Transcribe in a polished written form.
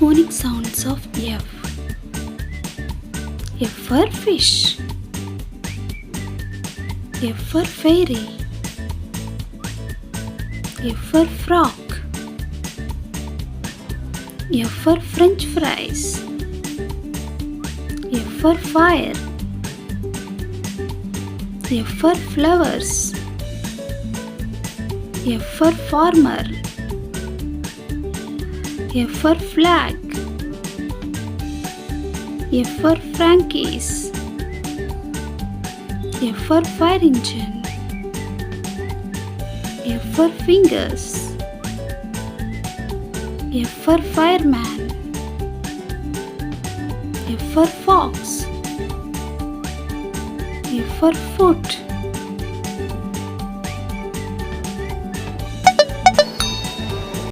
phonic sounds of F. F for fish. F for fairy. F for frog. F for French fries. F for fire. F for flowers. F for farmer. F for flag. F for Frankies. F for fire engine. F for fingers. F for fireman. F for fox. F for foot.